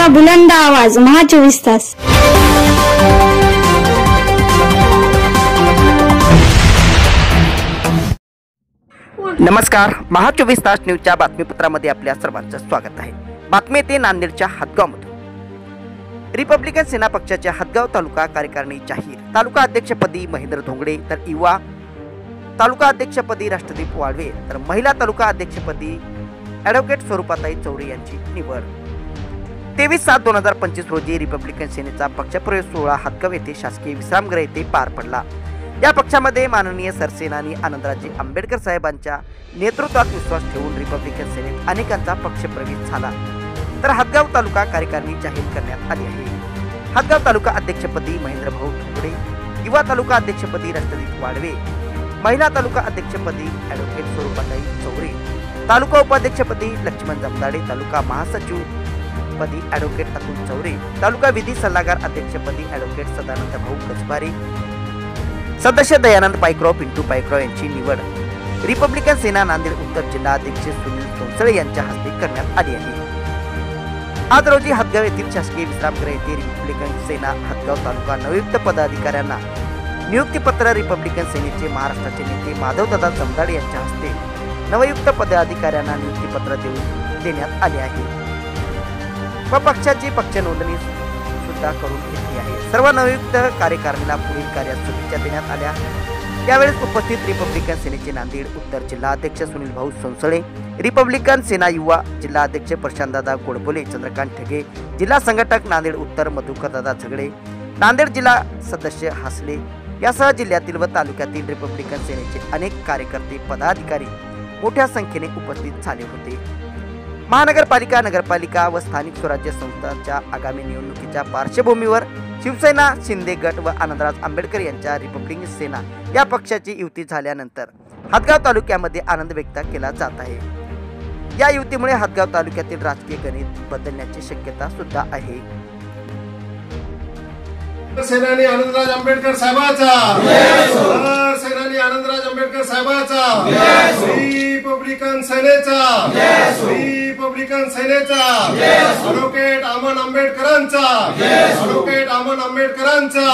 बुलंद आवाज, महा 24 तास। नमस्कार, महा 24 तास न्यूजच्या बातमीपत्रामध्ये आपल्या सर्वांचं स्वागत आहे। बातमी येते नांदेडच्या हदगावमधून। रिपब्लिकन सेना पक्षाच्या हदगाव तालुका कार्यकारिणी जाहीर। तालुका अध्यक्षपदी महेंद्र धोंगडे तर युवा तालुका अध्यक्षपदी राष्ट्रदीप वाळवे तर महिला तालुका अध्यक्षपदी ॲडव्होकेट स्वरूपाताई चौरे यांची निवड। 23/7/2025 रोजी रिपब्लिकन सेनेचा पक्षप्रवेश सोहळा हदगाव येथे शासकीय विश्रामगृह येथे पार पडला। या पक्षामध्ये माननीय सरसेनानी आनंदराजे आंबेडकर साहेबांच्या नेतृत्वात विश्वास ठेवून रिपब्लिकन सेनेत अनेकांचा पक्षप्रवेश झाला। तर हदगाव तालुका कार्यकारिणी जाहीर करण्यात आली आहे। हदगाव तालुका अध्यक्षपदी महेंद्र भाऊ धोंगडे, युवा तालुका अध्यक्षपदी राष्ट्रदीप वाळवे, महिला तालुका अध्यक्षपदी ॲडव्होकेट स्वरूपाताई चौरे, तालुका उपाध्यक्षपदी लक्ष्मण जमदाडे, तालुका महासचिव पदी ॲडव्होकेट अतुल चौरे, तालुका विधी सल्लागार अध्यक्षपदी ॲडव्होकेट सदानंद भाऊ कसबारे, सदस्य दयानंद पाईकराव पिंटू पाईकराव यांची निवड रिपब्लिकन सेना नांदेड उत्तर जिल्हा अध्यक्ष सुनील सोनसळे यांच्या हस्ते करण्यात आली आहे। आज रोजी हदगाव येथील शासकीय विश्रामगृह येथे रिपब्लिकन सेना हदगाव तालुका नवयुक्त पदाधिकाऱ्यांना नियुक्तीपत्र रिपब्लिकन सेनेचे महाराष्ट्राचे नेते माधवदादा जमदाडे यांच्या हस्ते नवयुक्त पदाधिकाऱ्यांना नियुक्तीपत्र देण्यात आले आहे व पक्षाची पक्ष नोंदणी सुद्धा करून घेतली आहे। सर्व नवयुक्त कार्यकारिणीला पुढील कार्यात शुभेच्छा देण्यात आल्या। यावेळी उपस्थित रिपब्लिकन सेनेचे नांदेड उत्तर जिल्हा अध्यक्ष सुनील भाऊ सोनसळे, रिपब्लिकन सेना युवा जिल्हा अध्यक्ष प्रशांतदादा गोडबोले, चंद्रकांत ठगे, जिल्हा संघटक नांदेड उत्तर मधुकरदादा झगडे, नांदेड जिल्हा सदस्य हासले यासह जिल्ह्यातील व तालुक्यातील रिपब्लिकन सेनेचे अनेक कार्यकर्ते पदाधिकारी मोठ्या संख्येने उपस्थित झाले होते। महानगरपालिका, नगरपालिका व स्थानिक स्वराज्य संस्थांच्या आगामी निवडणुकीच्या पार्श्वभूमीवर शिवसेना, शिंदे गट व आनंदराज आंबेडकर यांच्या रिपब्लिकन सेना या पक्षाची युती झाल्यानंतर हदगाव तालुक्यामध्ये आनंद व्यक्त केला जात आहे। या युतीमुळे हदगाव तालुक्यातील राजकीय गणित बदलण्याची शक्यता सुद्धा आहे। सेनानी आनंदराज आंबेडकर साहेबाचा, सेनानी आनंदराज आंबेडकर साहेबाचा, रिपब्लिकन सेनेचा, रिपब्लिकन सेनेचा, ॲडव्होकेट अमन आंबेडकरांचा, ॲडव्होकेट अमन आंबेडकरांचा।